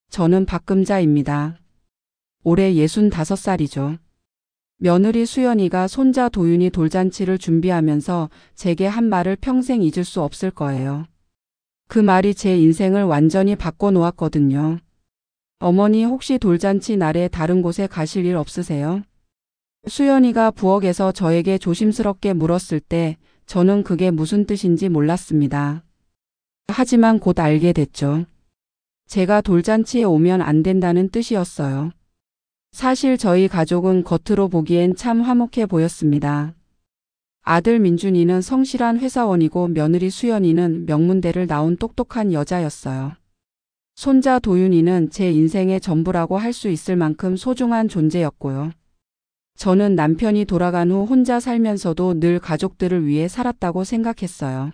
저는 박금자입니다. 올해 65살이죠. 며느리 수연이가 손자 도윤이 돌잔치를 준비하면서 제게 한 말을 평생 잊을 수 없을 거예요. 그 말이 제 인생을 완전히 바꿔놓았거든요. 어머니 혹시 돌잔치 날에 다른 곳에 가실 일 없으세요? 수연이가 부엌에서 저에게 조심스럽게 물었을 때 저는 그게 무슨 뜻인지 몰랐습니다. 하지만 곧 알게 됐죠. 제가 돌잔치에 오면 안 된다는 뜻이었어요. 사실 저희 가족은 겉으로 보기엔 참 화목해 보였습니다. 아들 민준이는 성실한 회사원이고 며느리 수연이는 명문대를 나온 똑똑한 여자였어요. 손자 도윤이는 제 인생의 전부라고 할 수 있을 만큼 소중한 존재였고요. 저는 남편이 돌아간 후 혼자 살면서도 늘 가족들을 위해 살았다고 생각했어요.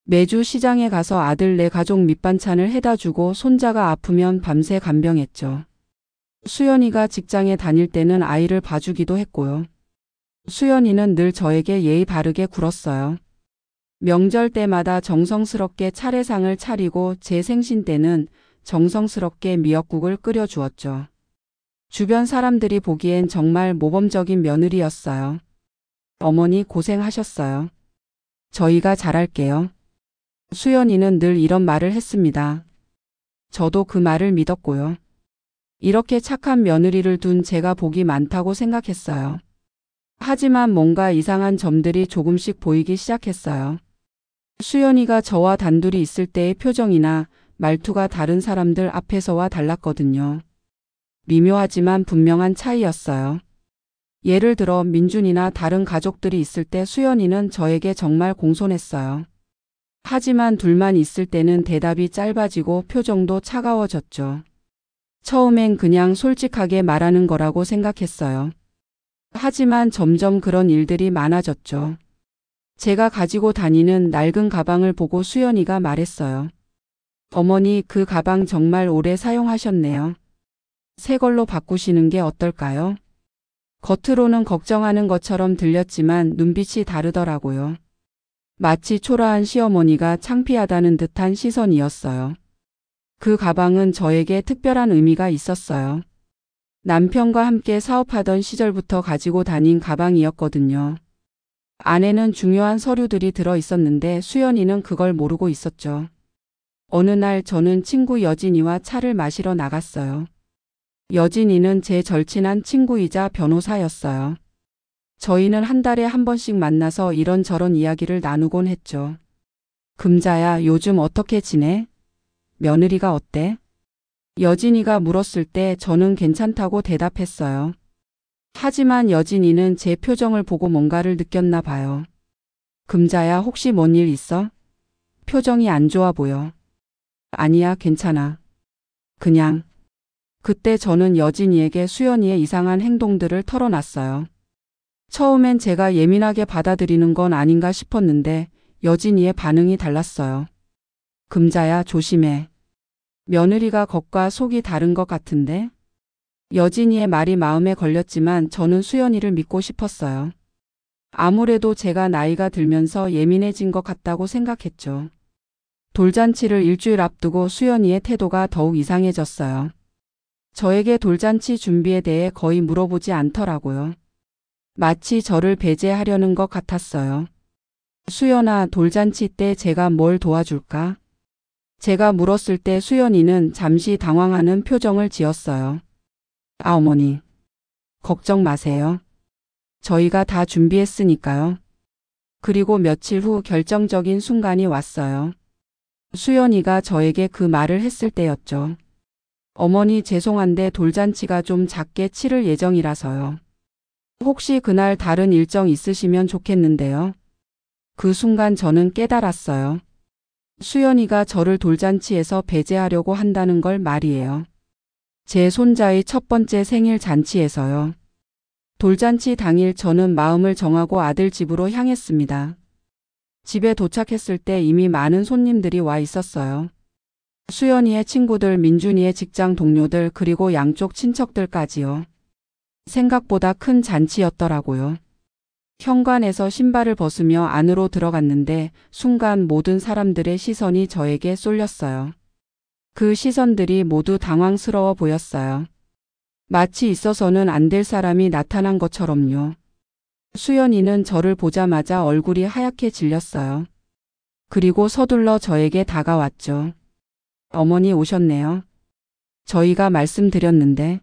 매주 시장에 가서 아들 네 가족 밑반찬을 해다 주고 손자가 아프면 밤새 간병했죠. 수연이가 직장에 다닐 때는 아이를 봐주기도 했고요. 수연이는 늘 저에게 예의 바르게 굴었어요. 명절 때마다 정성스럽게 차례상을 차리고 제 생신 때는 정성스럽게 미역국을 끓여주었죠. 주변 사람들이 보기엔 정말 모범적인 며느리였어요. 어머니 고생하셨어요. 저희가 잘할게요. 수연이는 늘 이런 말을 했습니다. 저도 그 말을 믿었고요. 이렇게 착한 며느리를 둔 제가 복이 많다고 생각했어요. 하지만 뭔가 이상한 점들이 조금씩 보이기 시작했어요. 수연이가 저와 단둘이 있을 때의 표정이나 말투가 다른 사람들 앞에서와 달랐거든요. 미묘하지만 분명한 차이였어요. 예를 들어 민준이나 다른 가족들이 있을 때 수연이는 저에게 정말 공손했어요. 하지만 둘만 있을 때는 대답이 짧아지고 표정도 차가워졌죠. 처음엔 그냥 솔직하게 말하는 거라고 생각했어요. 하지만 점점 그런 일들이 많아졌죠. 제가 가지고 다니는 낡은 가방을 보고 수연이가 말했어요. 어머니, 그 가방 정말 오래 사용하셨네요. 새 걸로 바꾸시는 게 어떨까요? 겉으로는 걱정하는 것처럼 들렸지만 눈빛이 다르더라고요. 마치 초라한 시어머니가 창피하다는 듯한 시선이었어요. 그 가방은 저에게 특별한 의미가 있었어요. 남편과 함께 사업하던 시절부터 가지고 다닌 가방이었거든요. 안에는 중요한 서류들이 들어 있었는데 수연이는 그걸 모르고 있었죠. 어느 날 저는 친구 여진이와 차를 마시러 나갔어요. 여진이는 제 절친한 친구이자 변호사였어요. 저희는 한 달에 한 번씩 만나서 이런저런 이야기를 나누곤 했죠. 금자야, 요즘 어떻게 지내? 며느리가 어때? 여진이가 물었을 때 저는 괜찮다고 대답했어요. 하지만 여진이는 제 표정을 보고 뭔가를 느꼈나 봐요. 금자야, 혹시 뭔 일 있어? 표정이 안 좋아 보여. 아니야, 괜찮아. 그냥. 그때 저는 여진이에게 수연이의 이상한 행동들을 털어놨어요. 처음엔 제가 예민하게 받아들이는 건 아닌가 싶었는데 여진이의 반응이 달랐어요. 금자야, 조심해. 며느리가 겉과 속이 다른 것 같은데? 여진이의 말이 마음에 걸렸지만 저는 수연이를 믿고 싶었어요. 아무래도 제가 나이가 들면서 예민해진 것 같다고 생각했죠. 돌잔치를 일주일 앞두고 수연이의 태도가 더욱 이상해졌어요. 저에게 돌잔치 준비에 대해 거의 물어보지 않더라고요. 마치 저를 배제하려는 것 같았어요. 수연아, 돌잔치 때 제가 뭘 도와줄까? 제가 물었을 때 수연이는 잠시 당황하는 표정을 지었어요. 아, 어머니. 걱정 마세요. 저희가 다 준비했으니까요. 그리고 며칠 후 결정적인 순간이 왔어요. 수연이가 저에게 그 말을 했을 때였죠. 어머니, 죄송한데 돌잔치가 좀 작게 치를 예정이라서요. 혹시 그날 다른 일정 있으시면 좋겠는데요. 그 순간 저는 깨달았어요. 수연이가 저를 돌잔치에서 배제하려고 한다는 걸 말이에요. 제 손자의 첫 번째 생일 잔치에서요. 돌잔치 당일 저는 마음을 정하고 아들 집으로 향했습니다. 집에 도착했을 때 이미 많은 손님들이 와 있었어요. 수연이의 친구들, 민준이의 직장 동료들, 그리고 양쪽 친척들까지요. 생각보다 큰 잔치였더라고요. 현관에서 신발을 벗으며 안으로 들어갔는데 순간 모든 사람들의 시선이 저에게 쏠렸어요. 그 시선들이 모두 당황스러워 보였어요. 마치 있어서는 안 될 사람이 나타난 것처럼요. 수연이는 저를 보자마자 얼굴이 하얗게 질렸어요. 그리고 서둘러 저에게 다가왔죠. 어머니 오셨네요. 저희가 말씀드렸는데.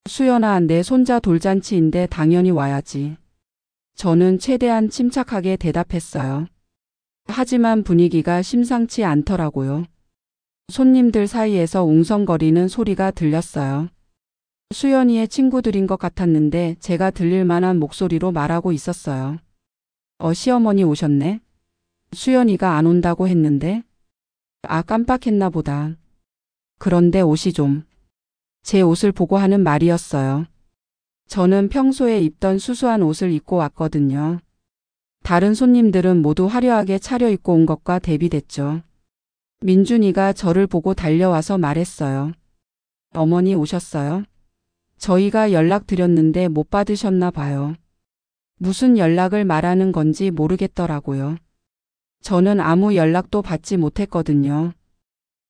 수연아, 내 손자 돌잔치인데 당연히 와야지. 저는 최대한 침착하게 대답했어요. 하지만 분위기가 심상치 않더라고요. 손님들 사이에서 웅성거리는 소리가 들렸어요. 수연이의 친구들인 것 같았는데 제가 들릴 만한 목소리로 말하고 있었어요. 시어머니 오셨네? 수연이가 안 온다고 했는데? 깜빡했나 보다. 그런데 옷이 좀. 제 옷을 보고 하는 말이었어요. 저는 평소에 입던 수수한 옷을 입고 왔거든요. 다른 손님들은 모두 화려하게 차려입고 온 것과 대비됐죠. 민준이가 저를 보고 달려와서 말했어요. 어머니 오셨어요? 저희가 연락드렸는데 못 받으셨나 봐요. 무슨 연락을 말하는 건지 모르겠더라고요. 저는 아무 연락도 받지 못했거든요.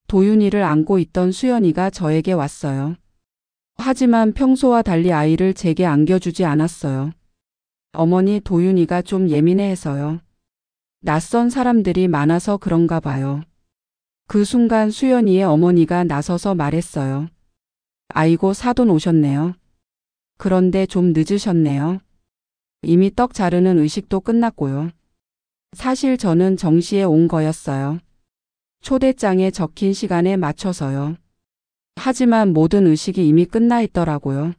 도윤이를 안고 있던 수연이가 저에게 왔어요. 하지만 평소와 달리 아이를 제게 안겨주지 않았어요. 어머니, 도윤이가 좀 예민해서요. 낯선 사람들이 많아서 그런가 봐요. 그 순간 수연이의 어머니가 나서서 말했어요. 아이고, 사돈 오셨네요. 그런데 좀 늦으셨네요. 이미 떡 자르는 의식도 끝났고요. 사실 저는 정시에 온 거였어요. 초대장에 적힌 시간에 맞춰서요. 하지만 모든 의식이 이미 끝나 있더라고요.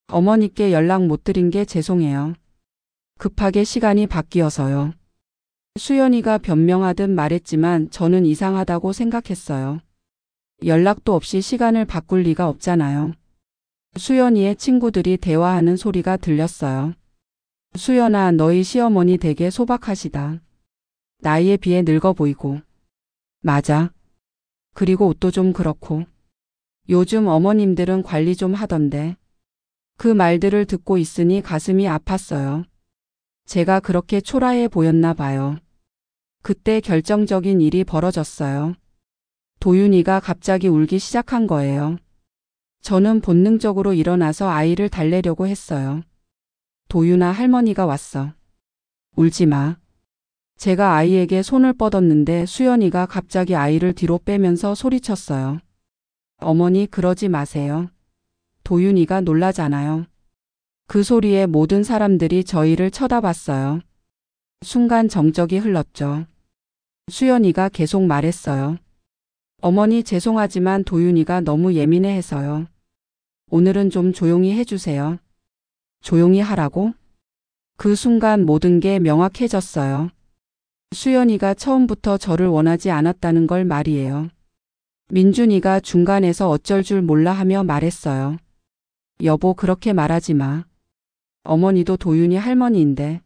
어머니께 연락 못 드린 게 죄송해요. 급하게 시간이 바뀌어서요. 수연이가 변명하듯 말했지만 저는 이상하다고 생각했어요. 연락도 없이 시간을 바꿀 리가 없잖아요. 수연이의 친구들이 대화하는 소리가 들렸어요. 수연아, 너희 시어머니 되게 소박하시다. 나이에 비해 늙어 보이고. 맞아. 그리고 옷도 좀 그렇고. 요즘 어머님들은 관리 좀 하던데. 그 말들을 듣고 있으니 가슴이 아팠어요. 제가 그렇게 초라해 보였나 봐요. 그때 결정적인 일이 벌어졌어요. 도윤이가 갑자기 울기 시작한 거예요. 저는 본능적으로 일어나서 아이를 달래려고 했어요. 도윤아, 할머니가 왔어. 울지 마. 제가 아이에게 손을 뻗었는데 수연이가 갑자기 아이를 뒤로 빼면서 소리쳤어요. 어머니, 그러지 마세요. 도윤이가 놀라잖아요. 그 소리에 모든 사람들이 저희를 쳐다봤어요. 순간 정적이 흘렀죠. 수연이가 계속 말했어요. 어머니, 죄송하지만 도윤이가 너무 예민해해서요. 오늘은 좀 조용히 해주세요. 조용히 하라고? 그 순간 모든 게 명확해졌어요. 수연이가 처음부터 저를 원하지 않았다는 걸 말이에요. 민준이가 중간에서 어쩔 줄 몰라 하며 말했어요. 여보, 그렇게 말하지 마. 어머니도 도윤이 할머니인데.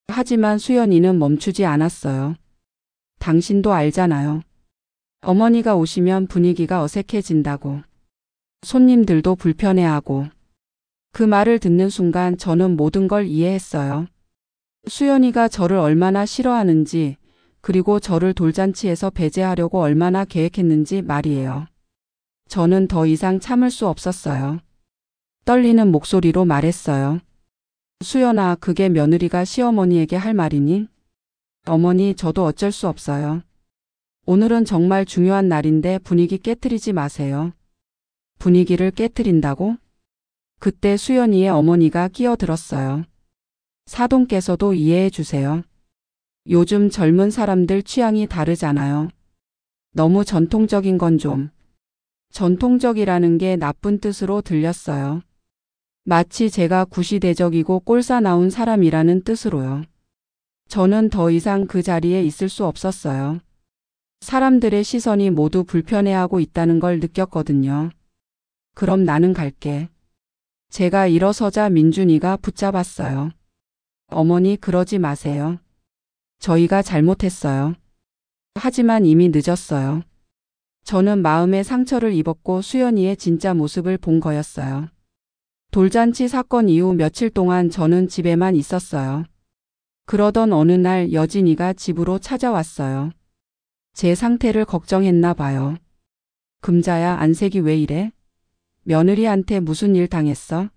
하지만 수연이는 멈추지 않았어요. 당신도 알잖아요. 어머니가 오시면 분위기가 어색해진다고. 손님들도 불편해하고. 그 말을 듣는 순간 저는 모든 걸 이해했어요. 수연이가 저를 얼마나 싫어하는지, 그리고 저를 돌잔치에서 배제하려고 얼마나 계획했는지 말이에요. 저는 더 이상 참을 수 없었어요. 떨리는 목소리로 말했어요. 수연아, 그게 며느리가 시어머니에게 할 말이니? 어머니, 저도 어쩔 수 없어요. 오늘은 정말 중요한 날인데 분위기 깨트리지 마세요. 분위기를 깨트린다고? 그때 수연이의 어머니가 끼어들었어요. 사돈께서도 이해해 주세요. 요즘 젊은 사람들 취향이 다르잖아요. 너무 전통적인 건 좀. 전통적이라는 게 나쁜 뜻으로 들렸어요. 마치 제가 구시대적이고 꼴사나운 사람이라는 뜻으로요. 저는 더 이상 그 자리에 있을 수 없었어요. 사람들의 시선이 모두 불편해하고 있다는 걸 느꼈거든요. 그럼 나는 갈게. 제가 일어서자 민준이가 붙잡았어요. 어머니, 그러지 마세요. 저희가 잘못했어요. 하지만 이미 늦었어요. 저는 마음의 상처를 입었고 수연이의 진짜 모습을 본 거였어요. 돌잔치 사건 이후 며칠 동안 저는 집에만 있었어요. 그러던 어느 날 여진이가 집으로 찾아왔어요. 제 상태를 걱정했나 봐요. 금자야, 안색이 왜 이래? 며느리한테 무슨 일 당했어?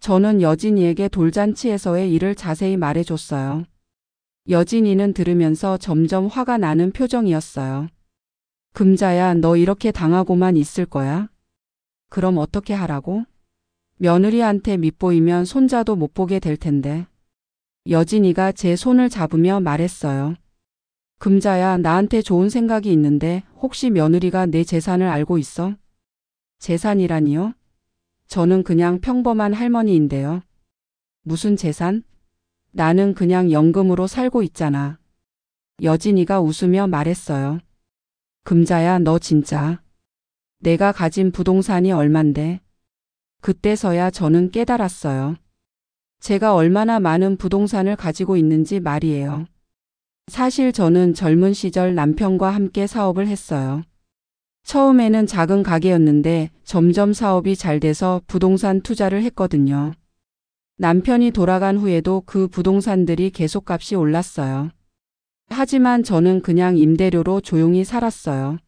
저는 여진이에게 돌잔치에서의 일을 자세히 말해줬어요. 여진이는 들으면서 점점 화가 나는 표정이었어요. 금자야, 너 이렇게 당하고만 있을 거야? 그럼 어떻게 하라고? 며느리한테 밉보이면 손자도 못 보게 될 텐데. 여진이가 제 손을 잡으며 말했어요. 금자야, 나한테 좋은 생각이 있는데 혹시 며느리가 내 재산을 알고 있어? 재산이라니요? 저는 그냥 평범한 할머니인데요. 무슨 재산? 나는 그냥 연금으로 살고 있잖아. 여진이가 웃으며 말했어요. 금자야, 너 진짜. 내가 가진 부동산이 얼만데. 그때서야 저는 깨달았어요. 제가 얼마나 많은 부동산을 가지고 있는지 말이에요. 사실 저는 젊은 시절 남편과 함께 사업을 했어요. 처음에는 작은 가게였는데 점점 사업이 잘 돼서 부동산 투자를 했거든요. 남편이 돌아간 후에도 그 부동산들이 계속 값이 올랐어요. 하지만 저는 그냥 임대료로 조용히 살았어요.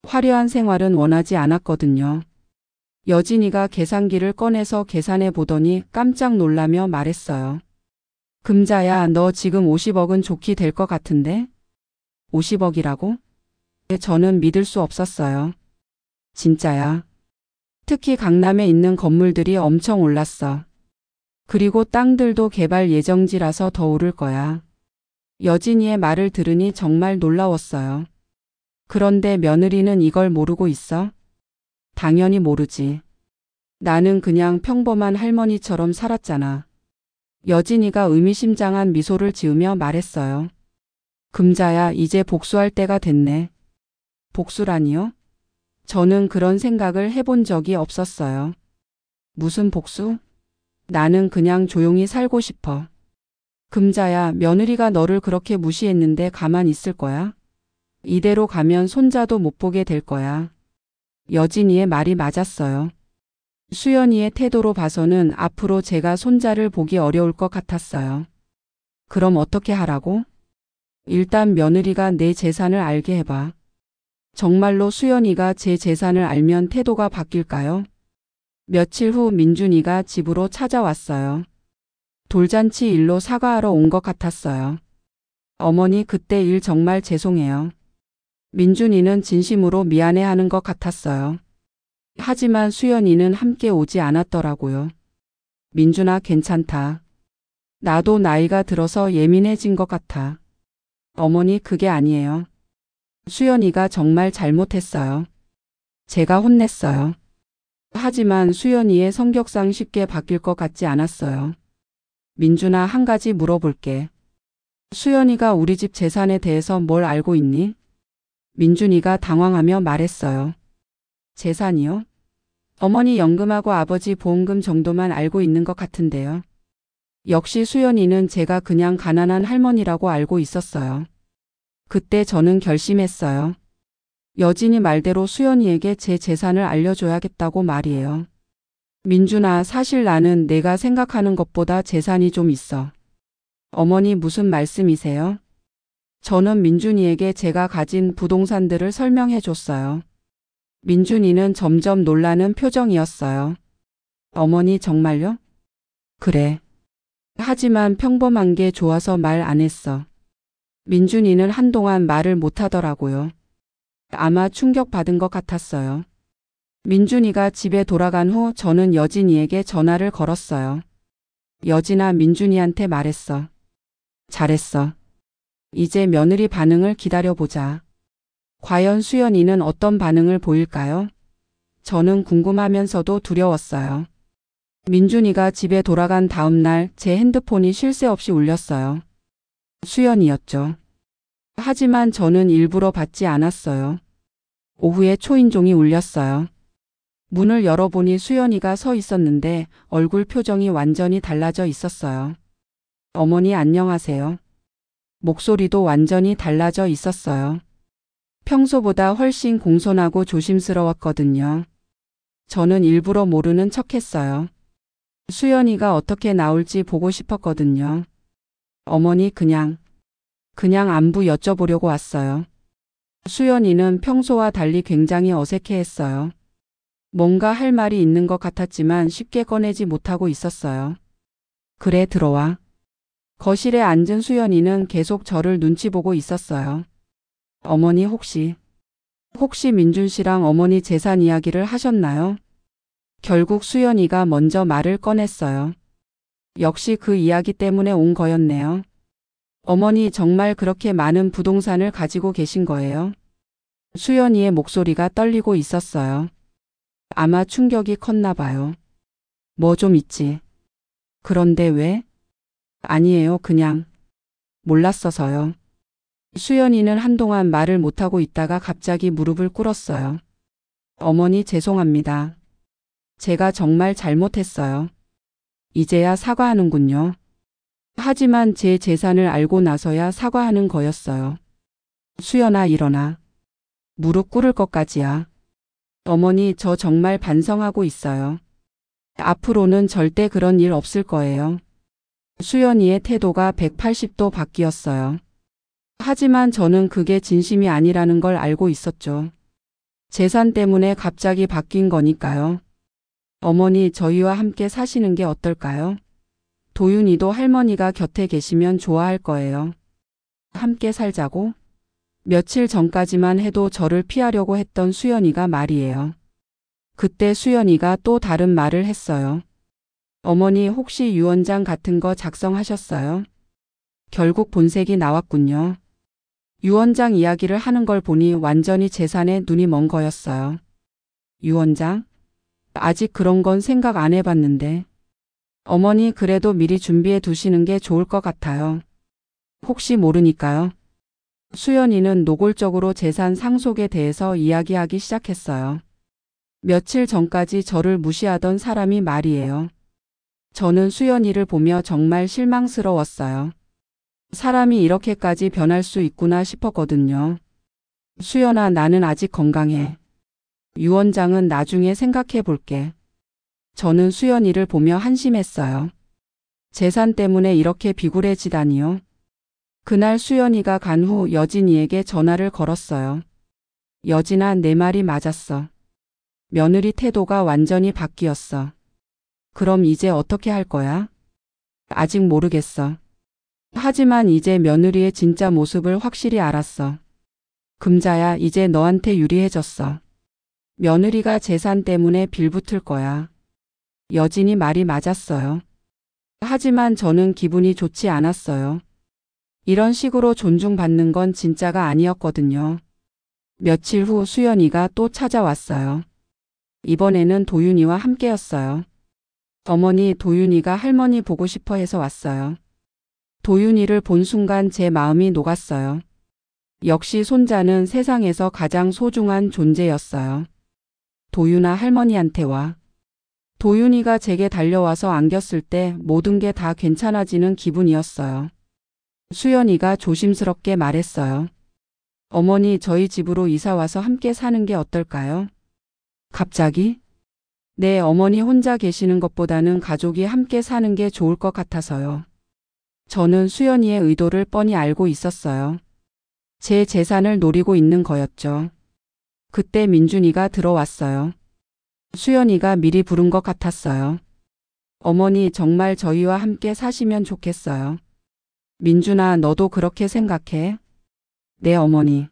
화려한 생활은 원하지 않았거든요. 여진이가 계산기를 꺼내서 계산해 보더니 깜짝 놀라며 말했어요. 금자야, 너 지금 50억은 좋게 될 것 같은데? 50억이라고? 저는 믿을 수 없었어요. 진짜야. 특히 강남에 있는 건물들이 엄청 올랐어. 그리고 땅들도 개발 예정지라서 더 오를 거야. 여진이의 말을 들으니 정말 놀라웠어요. 그런데 며느리는 이걸 모르고 있어? 당연히 모르지. 나는 그냥 평범한 할머니처럼 살았잖아. 여진이가 의미심장한 미소를 지으며 말했어요. 금자야, 이제 복수할 때가 됐네. 복수라니요? 저는 그런 생각을 해본 적이 없었어요. 무슨 복수? 나는 그냥 조용히 살고 싶어. 금자야, 며느리가 너를 그렇게 무시했는데 가만 있을 거야? 이대로 가면 손자도 못 보게 될 거야. 여진이의 말이 맞았어요. 수연이의 태도로 봐서는 앞으로 제가 손자를 보기 어려울 것 같았어요. 그럼 어떻게 하라고? 일단 며느리가 내 재산을 알게 해봐. 정말로 수연이가 제 재산을 알면 태도가 바뀔까요? 며칠 후 민준이가 집으로 찾아왔어요. 돌잔치 일로 사과하러 온 것 같았어요. 어머니, 그때 일 정말 죄송해요. 민준이는 진심으로 미안해하는 것 같았어요. 하지만 수연이는 함께 오지 않았더라고요. 민준아, 괜찮다. 나도 나이가 들어서 예민해진 것 같아. 어머니, 그게 아니에요. 수연이가 정말 잘못했어요. 제가 혼냈어요. 하지만 수연이의 성격상 쉽게 바뀔 것 같지 않았어요. 민준아, 한 가지 물어볼게. 수연이가 우리 집 재산에 대해서 뭘 알고 있니? 민준이가 당황하며 말했어요. 재산이요? 어머니 연금하고 아버지 보험금 정도만 알고 있는 것 같은데요. 역시 수연이는 제가 그냥 가난한 할머니라고 알고 있었어요. 그때 저는 결심했어요. 여진이 말대로 수연이에게 제 재산을 알려줘야겠다고 말이에요. 민준아, 사실 나는 내가 생각하는 것보다 재산이 좀 있어. 어머니, 무슨 말씀이세요? 저는 민준이에게 제가 가진 부동산들을 설명해 줬어요. 민준이는 점점 놀라는 표정이었어요. 어머니, 정말요? 그래. 하지만 평범한 게 좋아서 말 안 했어. 민준이는 한동안 말을 못 하더라고요. 아마 충격받은 것 같았어요. 민준이가 집에 돌아간 후 저는 여진이에게 전화를 걸었어요. 여진아, 민준이한테 말했어. 잘했어. 이제 며느리 반응을 기다려보자. 과연 수연이는 어떤 반응을 보일까요? 저는 궁금하면서도 두려웠어요. 민준이가 집에 돌아간 다음 날 제 핸드폰이 쉴 새 없이 울렸어요. 수연이었죠. 하지만 저는 일부러 받지 않았어요. 오후에 초인종이 울렸어요. 문을 열어보니 수연이가 서 있었는데 얼굴 표정이 완전히 달라져 있었어요. 어머니, 안녕하세요. 목소리도 완전히 달라져 있었어요. 평소보다 훨씬 공손하고 조심스러웠거든요. 저는 일부러 모르는 척했어요. 수연이가 어떻게 나올지 보고 싶었거든요. 어머니, 그냥 안부 여쭤보려고 왔어요. 수연이는 평소와 달리 굉장히 어색해했어요. 뭔가 할 말이 있는 것 같았지만 쉽게 꺼내지 못하고 있었어요. 그래, 들어와. 거실에 앉은 수연이는 계속 저를 눈치 보고 있었어요. 어머니 혹시 민준 씨랑 어머니 재산 이야기를 하셨나요? 결국 수연이가 먼저 말을 꺼냈어요. 역시 그 이야기 때문에 온 거였네요. 어머니 정말 그렇게 많은 부동산을 가지고 계신 거예요? 수연이의 목소리가 떨리고 있었어요. 아마 충격이 컸나 봐요. 뭐 좀 있지. 그런데 왜? 아니에요, 그냥 몰랐어서요. 수연이는 한동안 말을 못하고 있다가 갑자기 무릎을 꿇었어요. 어머니 죄송합니다. 제가 정말 잘못했어요. 이제야 사과하는군요. 하지만 제 재산을 알고 나서야 사과하는 거였어요. 수연아, 일어나. 무릎 꿇을 것까지야. 어머니, 저 정말 반성하고 있어요. 앞으로는 절대 그런 일 없을 거예요. 수연이의 태도가 180도 바뀌었어요. 하지만 저는 그게 진심이 아니라는 걸 알고 있었죠. 재산 때문에 갑자기 바뀐 거니까요. 어머니, 저희와 함께 사시는 게 어떨까요? 도윤이도 할머니가 곁에 계시면 좋아할 거예요. 함께 살자고? 며칠 전까지만 해도 저를 피하려고 했던 수연이가 말이에요. 그때 수연이가 또 다른 말을 했어요. 어머니 혹시 유언장 같은 거 작성하셨어요? 결국 본색이 나왔군요. 유언장 이야기를 하는 걸 보니 완전히 재산에 눈이 먼 거였어요. 유언장? 아직 그런 건 생각 안 해봤는데. 어머니 그래도 미리 준비해 두시는 게 좋을 것 같아요. 혹시 모르니까요. 수연이는 노골적으로 재산 상속에 대해서 이야기하기 시작했어요. 며칠 전까지 저를 무시하던 사람이 말이에요. 저는 수연이를 보며 정말 실망스러웠어요. 사람이 이렇게까지 변할 수 있구나 싶었거든요. 수연아, 나는 아직 건강해. 유언장은 나중에 생각해 볼게. 저는 수연이를 보며 한심했어요. 재산 때문에 이렇게 비굴해지다니요. 그날 수연이가 간 후 여진이에게 전화를 걸었어요. 여진아, 내 말이 맞았어. 며느리 태도가 완전히 바뀌었어. 그럼 이제 어떻게 할 거야? 아직 모르겠어. 하지만 이제 며느리의 진짜 모습을 확실히 알았어. 금자야, 이제 너한테 유리해졌어. 며느리가 재산 때문에 빌붙을 거야. 여진이 말이 맞았어요. 하지만 저는 기분이 좋지 않았어요. 이런 식으로 존중받는 건 진짜가 아니었거든요. 며칠 후 수연이가 또 찾아왔어요. 이번에는 도윤이와 함께였어요. 어머니, 도윤이가 할머니 보고 싶어 해서 왔어요. 도윤이를 본 순간 제 마음이 녹았어요. 역시 손자는 세상에서 가장 소중한 존재였어요. 도윤아, 할머니한테 와. 도윤이가 제게 달려와서 안겼을 때 모든 게 다 괜찮아지는 기분이었어요. 수연이가 조심스럽게 말했어요. 어머니, 저희 집으로 이사 와서 함께 사는 게 어떨까요? 갑자기? 네, 어머니 혼자 계시는 것보다는 가족이 함께 사는 게 좋을 것 같아서요. 저는 수연이의 의도를 뻔히 알고 있었어요. 제 재산을 노리고 있는 거였죠. 그때 민준이가 들어왔어요. 수연이가 미리 부른 것 같았어요. 어머니, 정말 저희와 함께 사시면 좋겠어요. 민준아, 너도 그렇게 생각해? 네, 어머니.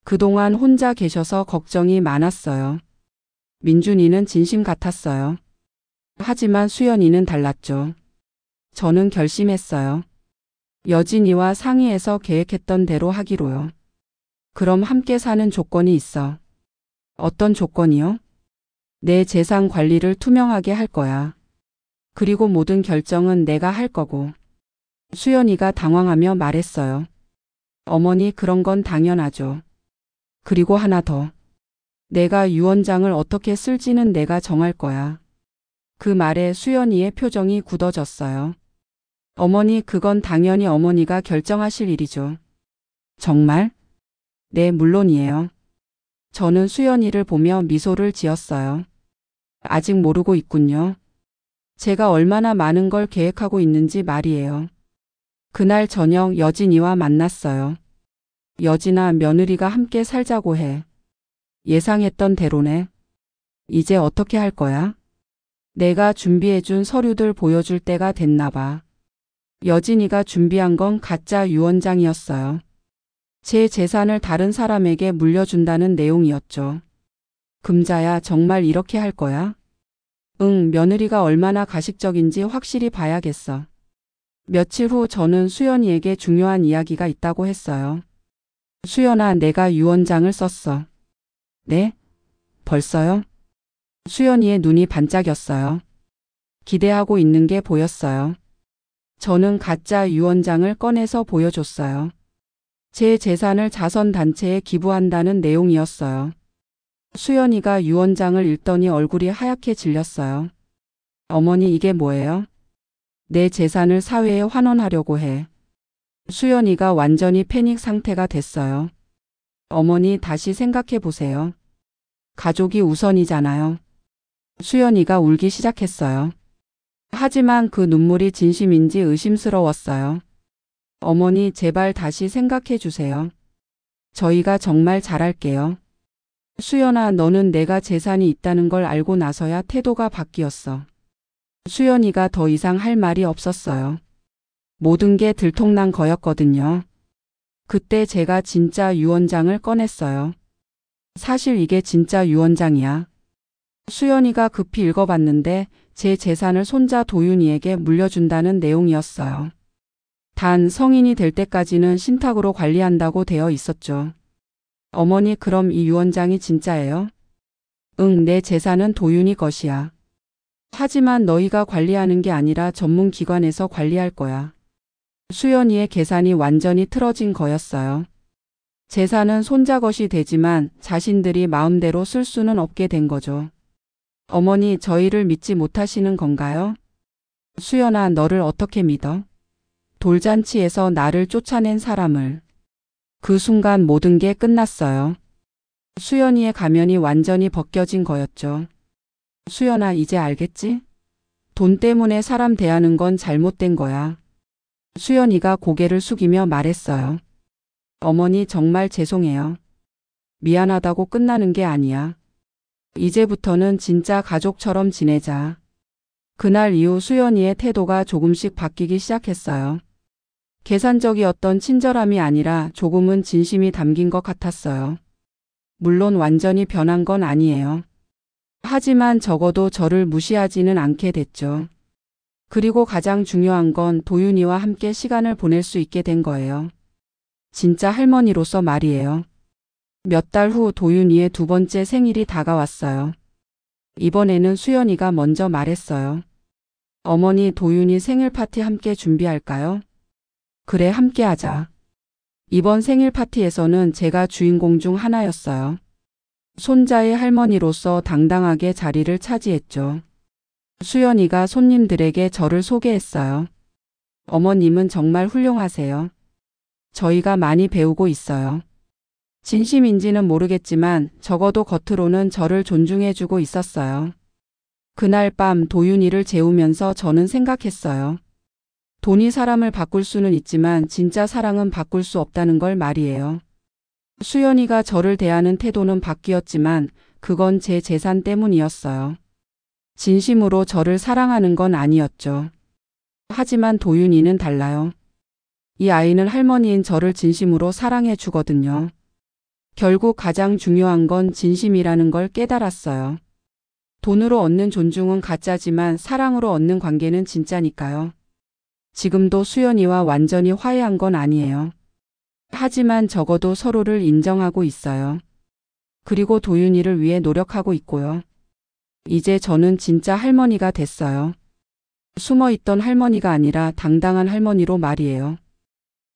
그동안 혼자 계셔서 걱정이 많았어요. 민준이는 진심 같았어요. 하지만 수연이는 달랐죠. 저는 결심했어요. 여진이와 상의해서 계획했던 대로 하기로요. 그럼 함께 사는 조건이 있어. 어떤 조건이요? 내 재산 관리를 투명하게 할 거야. 그리고 모든 결정은 내가 할 거고. 수연이가 당황하며 말했어요. 어머니, 그런 건 당연하죠. 그리고 하나 더. 내가 유언장을 어떻게 쓸지는 내가 정할 거야. 그 말에 수연이의 표정이 굳어졌어요. 어머니, 그건 당연히 어머니가 결정하실 일이죠. 정말? 네, 물론이에요. 저는 수연이를 보며 미소를 지었어요. 아직 모르고 있군요. 제가 얼마나 많은 걸 계획하고 있는지 말이에요. 그날 저녁 여진이와 만났어요. 여진아, 며느리가 함께 살자고 해. 예상했던 대로네. 이제 어떻게 할 거야? 내가 준비해준 서류들 보여줄 때가 됐나 봐. 여진이가 준비한 건 가짜 유언장이었어요. 제 재산을 다른 사람에게 물려준다는 내용이었죠. 금자야, 정말 이렇게 할 거야? 응, 며느리가 얼마나 가식적인지 확실히 봐야겠어. 며칠 후 저는 수연이에게 중요한 이야기가 있다고 했어요. 수연아, 내가 유언장을 썼어. 네? 벌써요? 수연이의 눈이 반짝였어요. 기대하고 있는 게 보였어요. 저는 가짜 유언장을 꺼내서 보여줬어요. 제 재산을 자선단체에 기부한다는 내용이었어요. 수연이가 유언장을 읽더니 얼굴이 하얗게 질렸어요. 어머니, 이게 뭐예요? 내 재산을 사회에 환원하려고 해. 수연이가 완전히 패닉 상태가 됐어요. 어머니, 다시 생각해 보세요. 가족이 우선이잖아요. 수연이가 울기 시작했어요. 하지만 그 눈물이 진심인지 의심스러웠어요. 어머니, 제발 다시 생각해 주세요. 저희가 정말 잘할게요. 수연아, 너는 내가 재산이 있다는 걸 알고 나서야 태도가 바뀌었어. 수연이가 더 이상 할 말이 없었어요. 모든 게 들통난 거였거든요. 그때 제가 진짜 유언장을 꺼냈어요. 사실 이게 진짜 유언장이야. 수연이가 급히 읽어봤는데 제 재산을 손자 도윤이에게 물려준다는 내용이었어요. 단 성인이 될 때까지는 신탁으로 관리한다고 되어 있었죠. 어머니, 그럼 이 유언장이 진짜예요? 응, 내 재산은 도윤이 것이야. 하지만 너희가 관리하는 게 아니라 전문 기관에서 관리할 거야. 수연이의 계산이 완전히 틀어진 거였어요. 재산은 손자 것이 되지만 자신들이 마음대로 쓸 수는 없게 된 거죠. 어머니, 저희를 믿지 못하시는 건가요? 수연아, 너를 어떻게 믿어? 돌잔치에서 나를 쫓아낸 사람을. 그 순간 모든 게 끝났어요. 수연이의 가면이 완전히 벗겨진 거였죠. 수연아, 이제 알겠지? 돈 때문에 사람 대하는 건 잘못된 거야. 수연이가 고개를 숙이며 말했어요. 어머니, 정말 죄송해요. 미안하다고 끝나는 게 아니야. 이제부터는 진짜 가족처럼 지내자. 그날 이후 수연이의 태도가 조금씩 바뀌기 시작했어요. 계산적이었던 친절함이 아니라 조금은 진심이 담긴 것 같았어요. 물론 완전히 변한 건 아니에요. 하지만 적어도 저를 무시하지는 않게 됐죠. 그리고 가장 중요한 건 도윤이와 함께 시간을 보낼 수 있게 된 거예요. 진짜 할머니로서 말이에요. 몇 달 후 도윤이의 두 번째 생일이 다가왔어요. 이번에는 수연이가 먼저 말했어요. 어머니, 도윤이 생일 파티 함께 준비할까요? 그래, 함께 하자. 이번 생일 파티에서는 제가 주인공 중 하나였어요. 손자의 할머니로서 당당하게 자리를 차지했죠. 수연이가 손님들에게 저를 소개했어요. 어머님은 정말 훌륭하세요. 저희가 많이 배우고 있어요. 진심인지는 모르겠지만 적어도 겉으로는 저를 존중해주고 있었어요. 그날 밤 도윤이를 재우면서 저는 생각했어요. 돈이 사람을 바꿀 수는 있지만 진짜 사랑은 바꿀 수 없다는 걸 말이에요. 수연이가 저를 대하는 태도는 바뀌었지만 그건 제 재산 때문이었어요. 진심으로 저를 사랑하는 건 아니었죠. 하지만 도윤이는 달라요. 이 아이는 할머니인 저를 진심으로 사랑해 주거든요. 결국 가장 중요한 건 진심이라는 걸 깨달았어요. 돈으로 얻는 존중은 가짜지만 사랑으로 얻는 관계는 진짜니까요. 지금도 수연이와 완전히 화해한 건 아니에요. 하지만 적어도 서로를 인정하고 있어요. 그리고 도윤이를 위해 노력하고 있고요. 이제 저는 진짜 할머니가 됐어요. 숨어있던 할머니가 아니라 당당한 할머니로 말이에요.